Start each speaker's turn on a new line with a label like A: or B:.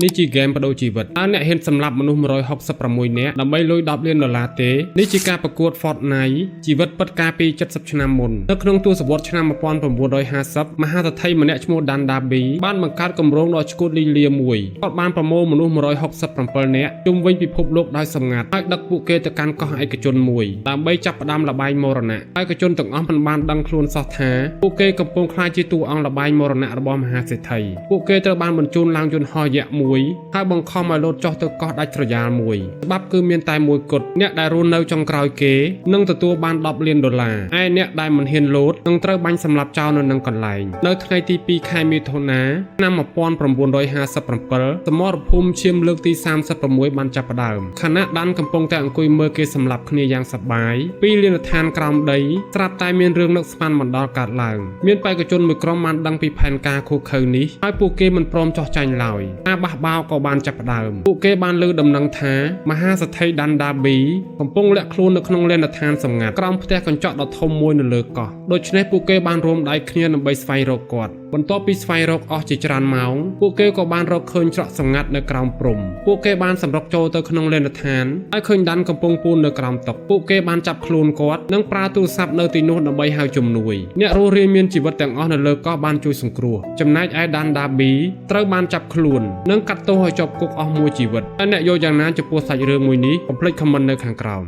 A: នេះជាហ្គេមបដូរជីវិតតើអ្នកហ៊ានសម្លាប់មនុស្ស166នាក់ដើម្បីលុយ$10 លានទេនេះជាការប្រកួត Fortnite ជីវិតពិតកាលពី70ឆ្នាំមុននៅក្នុងទសវត្សរ៍ឆ្នាំ1950មហាសេដ្ឋីម្នាក់ឈ្មោះ Dan Darby បានបង្កើតគម្រោងដ៏ឆ្កួតលីលាមួយគាត់បានប្រមូលមនុស្ស167នាក់ជុំវិញពិភពលោកដោយសម្ងាត់ហើយដឹកពួកគេទៅកាន់កោះឯកជនមួយដើម្បីចាប់ផ្ដើមល្បែងមរណៈឯកជនទាំងអស់មិនបានដឹងខ្លួនសោះថាពួកគេកំពុងក្លាយជាតួអង្គល្បែងមរណៈរបស់មហាសេដ្ឋីពួកគេត្រូវបានបញ្ជូនឡើងយន្តហោះយក្សមួយហើយបង្ខំឲ្យលោតចុះទៅកោះដាច់ស្រយាលមួយច្បាប់គឺមានតែមួយគត់អ្នកដែលរស់នៅចុងក្រោយគេនឹងទទួលបាន$10 លានឯអ្នកដែលមិនហ៊ានលោតនឹងត្រូវបាញ់សម្លាប់ចោលនៅនឹងកន្លែងនៅថ្ងៃទី2ខែមិថុនាឆ្នាំ1957សមរភូមិឈាមលើកទី36បានចាប់ផ្ដើមខណៈដានកំពុងតែអង្គុយមើលគេសម្លាប់គ្នាយ៉ាងសប្បាយពីលានដ្ឋានក្រោមដីស្រាប់តែមានរឿងនឹកស្មានមិនដល់កើតឡើងមានបេក្ខជនមួយក្រុមបានដឹងពីផែនការឃោរឃៅនេះហើយពួកគេមិនព្រមចោះចាញ់ឡើយការបះបោរក៏បានចាប់ផ្ដើមពួកគេបានលើដំណឹងថាមហាសេដ្ឋី Dan Darby កំពុងលាក់ខ្លួននៅក្នុងលានដ្ឋានសម្ងាត់ក្រោមផ្ទះកញ្ចក់ដ៏ធំមួយនៅលើកោះដូច្នេះពួកគេបានរួមដៃគ្នាដើម្បីស្វែងរកគាត់បន្ទាប់ពីស្វែងរកអស់ជាច្រើនម៉ោងពួកគេក៏បានរកឃើញច្រកសម្ងាត់នៅក្រោមព្រំពួកគេបានសម្រុកចូលទៅក្នុងលានដ្ឋានហើយឃើញដានកំពុងពូននៅក្រោមតុពួកគេបានចាប់ខ្លួនគាត់និងប្រើទូរស័ព្ទនៅទីនោះដើម្បីហៅជំនួយអ្នករស់រានមានជីវិតទាំងអស់នៅលើកោះបានជួយសង្គ្រោះចំណែកឯ Dan Darby ត្រូវបានចាប់ខ្លួននិងកាត់ទោសឲ្យជាប់គុកអស់មួយជីវិតតែអ្នកយល់យ៉ាងណាចំពោះសាច់រឿងមួយនេះកុំភ្លេចខមមិននៅខាងក្រោម